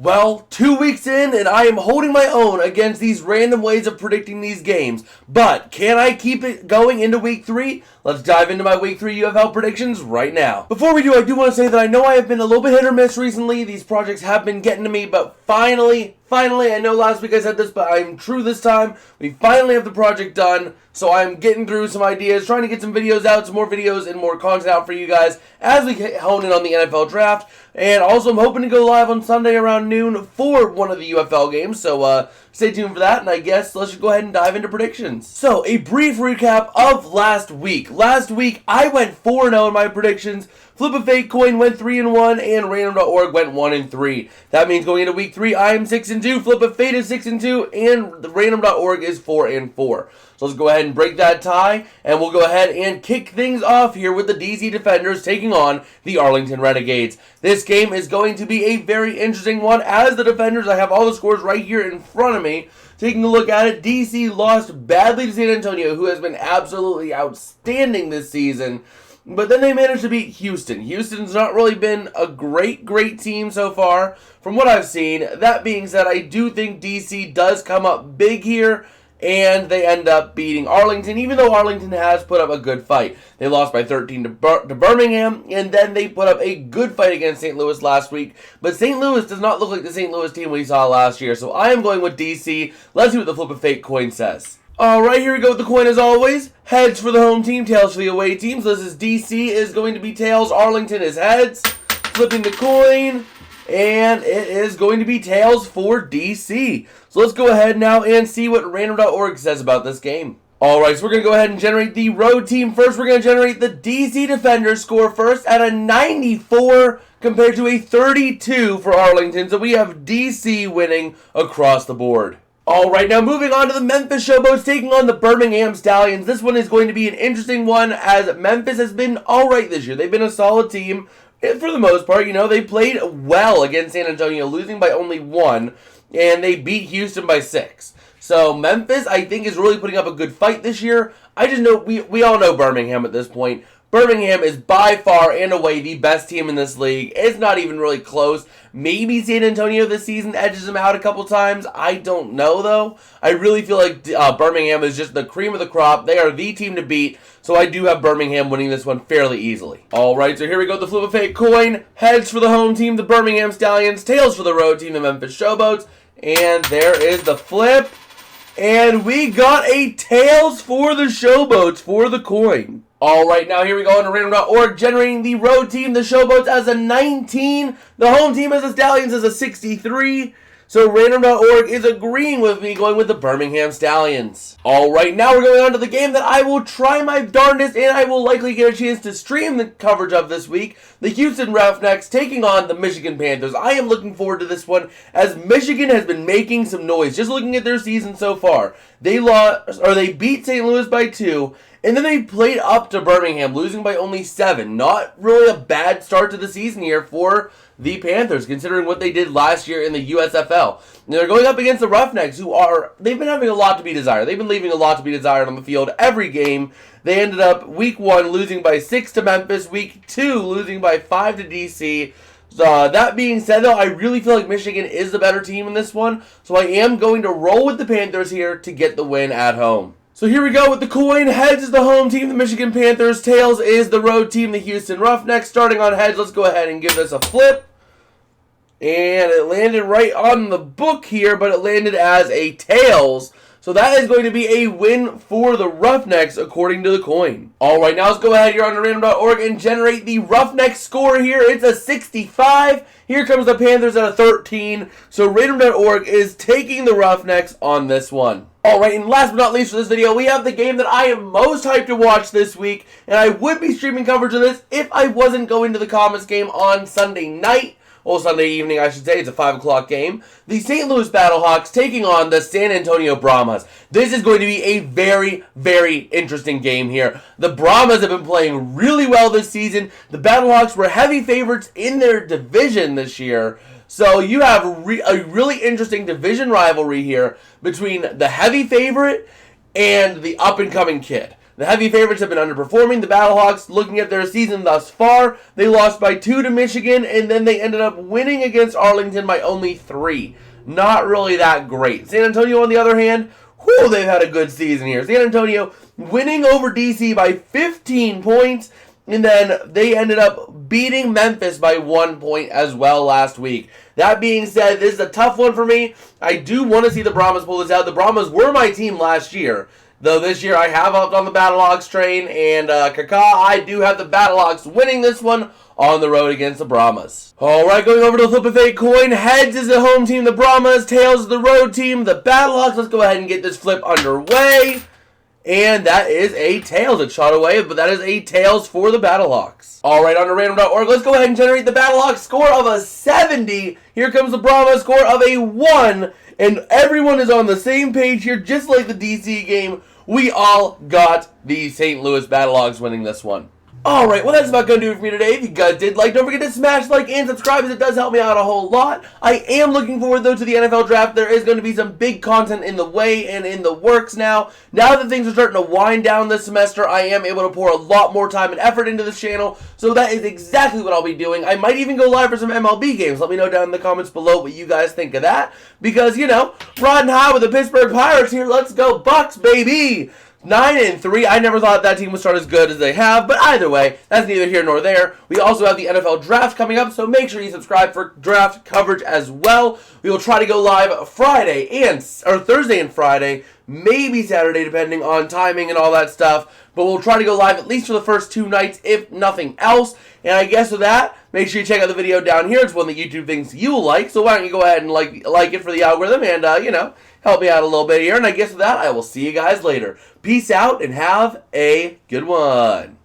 Well, 2 weeks in, and I am holding my own against these random ways of predicting these games. But can I keep it going into week 3? Let's dive into my week 3 UFL predictions right now. Before we do, I do want to say that I know I have been a little bit hit or miss recently. These projects have been getting to me, but finally, I know last week I said this, but I'm true this time. We finally have the project done, so I'm getting through some ideas, trying to get some videos out, some more videos and more content out for you guys as we hone in on the NFL draft. And also, I'm hoping to go live on Sunday around noon for one of the UFL games, so stay tuned for that, and I guess let's just go ahead and dive into predictions. So, a brief recap of last week. Last week, I went 4-0 in my predictions. Flip a Fake Coin went 3-1, and Random.org went 1-3. That means going into week 3, I am 6-2, Flip a Fate is 6-2, and the Random.org is 4-4. So let's go ahead and break that tie, and we'll go ahead and kick things off here with the DC Defenders taking on the Arlington Renegades. This game is going to be a very interesting one. As the Defenders, I have all the scores right here in front of me. Taking a look at it, DC lost badly to San Antonio, who has been absolutely outstanding this season. But then they managed to beat Houston. Houston's not really been a great team so far from what I've seen. That being said, I do think DC does come up big here, and they end up beating Arlington, even though Arlington has put up a good fight. They lost by 13 to Birmingham, and then they put up a good fight against St. Louis last week. But St. Louis does not look like the St. Louis team we saw last year, so I am going with DC. Let's see what the Flip a Fake coin says. Alright, here we go with the coin as always. Heads for the home team, tails for the away team. So this is DC is going to be tails, Arlington is heads. Flipping the coin, and it is going to be tails for DC. So let's go ahead now and see what Random.org says about this game. Alright, so we're going to go ahead and generate the road team first. We're going to generate the DC Defenders score first at a 94 compared to a 32 for Arlington. So we have DC winning across the board. Alright, now moving on to the Memphis Showboats taking on the Birmingham Stallions. This one is going to be an interesting one as Memphis has been alright this year. They've been a solid team for the most part. You know, they played well against San Antonio, losing by only 1, and they beat Houston by 6. So Memphis, I think, is really putting up a good fight this year. I just know, we all know Birmingham at this point. Birmingham is by far and away the best team in this league. It's not even really close. Maybe San Antonio this season edges them out a couple times. I don't know, though. I really feel like Birmingham is just the cream of the crop. They are the team to beat, so I do have Birmingham winning this one fairly easily. Alright, so here we go, the Flip a Fake coin. Heads for the home team, the Birmingham Stallions. Tails for the road team, the Memphis Showboats. And there is the flip. And we got a tails for the Showboats for the coin. Alright, now here we go on Random.org, generating the road team, the Showboats as a 19, the home team as the Stallions as a 63, so Random.org is agreeing with me going with the Birmingham Stallions. Alright, now we're going on to the game that I will try my darndest and I will likely get a chance to stream the coverage of this week, the Houston Roughnecks taking on the Michigan Panthers. I am looking forward to this one as Michigan has been making some noise, just looking at their season so far. They beat St. Louis by 2, and then they played up to Birmingham, losing by only 7. Not really a bad start to the season here for the Panthers, considering what they did last year in the USFL. And they're going up against the Roughnecks, they've been having a lot to be desired. They've been leaving a lot to be desired on the field every game. They ended up week 1 losing by 6 to Memphis, week 2 losing by 5 to DC. That being said, though, I really feel like Michigan is the better team in this one, so I am going to roll with the Panthers here to get the win at home. So here we go with the coin. Heads is the home team, the Michigan Panthers. Tails is the road team, the Houston Roughnecks. Starting on heads, let's go ahead and give this a flip. And it landed right on the book here, but it landed as a tails. So that is going to be a win for the Roughnecks according to the coin. Alright, now let's go ahead here on Random.org and generate the Roughnecks score here. It's a 65. Here comes the Panthers at a 13. So Random.org is taking the Roughnecks on this one. Alright, and last but not least for this video, we have the game that I am most hyped to watch this week. And I would be streaming coverage of this if I wasn't going to the Comets game on Sunday night. Well, Sunday evening, I should say. It's a 5 o'clock game. The St. Louis Battlehawks taking on the San Antonio Brahmas. This is going to be a very, very interesting game here. The Brahmas have been playing really well this season. The Battlehawks were heavy favorites in their division this year. So you have a really interesting division rivalry here between the heavy favorite and the up-and-coming kid. The heavy favorites have been underperforming. The Battlehawks, looking at their season thus far, they lost by 2 to Michigan, and then they ended up winning against Arlington by only 3. Not really that great. San Antonio, on the other hand, they've had a good season here. San Antonio winning over DC by 15 points, and then they ended up beating Memphis by 1 point as well last week. That being said, this is a tough one for me. I do want to see the Brahmas pull this out. The Brahmas were my team last year, though this year I have upped on the Battlehawks train, and I do have the Battlehawks winning this one on the road against the Brahmas. Alright, going over to the flip of fate coin. Heads is the home team, the Brahmas. Tails is the road team, the Battlehawks. Let's go ahead and get this flip underway. And that is a tails. It shot away, but that is a tails for the Battlehawks. Alright, on to random.org. Let's go ahead and generate the Battlehawks score of a 70. Here comes the Brahmas score of a 1. And everyone is on the same page here, just like the DC game. We all got the St. Louis Battlehawks winning this one. Alright, well that's about going to do it for me today. If you guys did like, don't forget to smash like and subscribe, as it does help me out a whole lot. I am looking forward though to the NFL draft. There is going to be some big content in the way and in the works now. Now that things are starting to wind down this semester, I am able to pour a lot more time and effort into this channel. So that is exactly what I'll be doing. I might even go live for some MLB games. Let me know down in the comments below what you guys think of that. Because, you know, riding high with the Pittsburgh Pirates here. Let's go Bucks, baby! 9-3. I never thought that team would start as good as they have, but either way, that's neither here nor there. We also have the NFL draft coming up, so make sure you subscribe for draft coverage as well. We will try to go live Thursday and Friday, maybe Saturday, depending on timing and all that stuff. But we'll try to go live at least for the first 2 nights, if nothing else. And I guess with that, make sure you check out the video down here. It's one that YouTube thinks you'll like, so why don't you go ahead and like it for the algorithm and, help me out a little bit here. And I guess with that, I will see you guys later. Peace out and have a good one.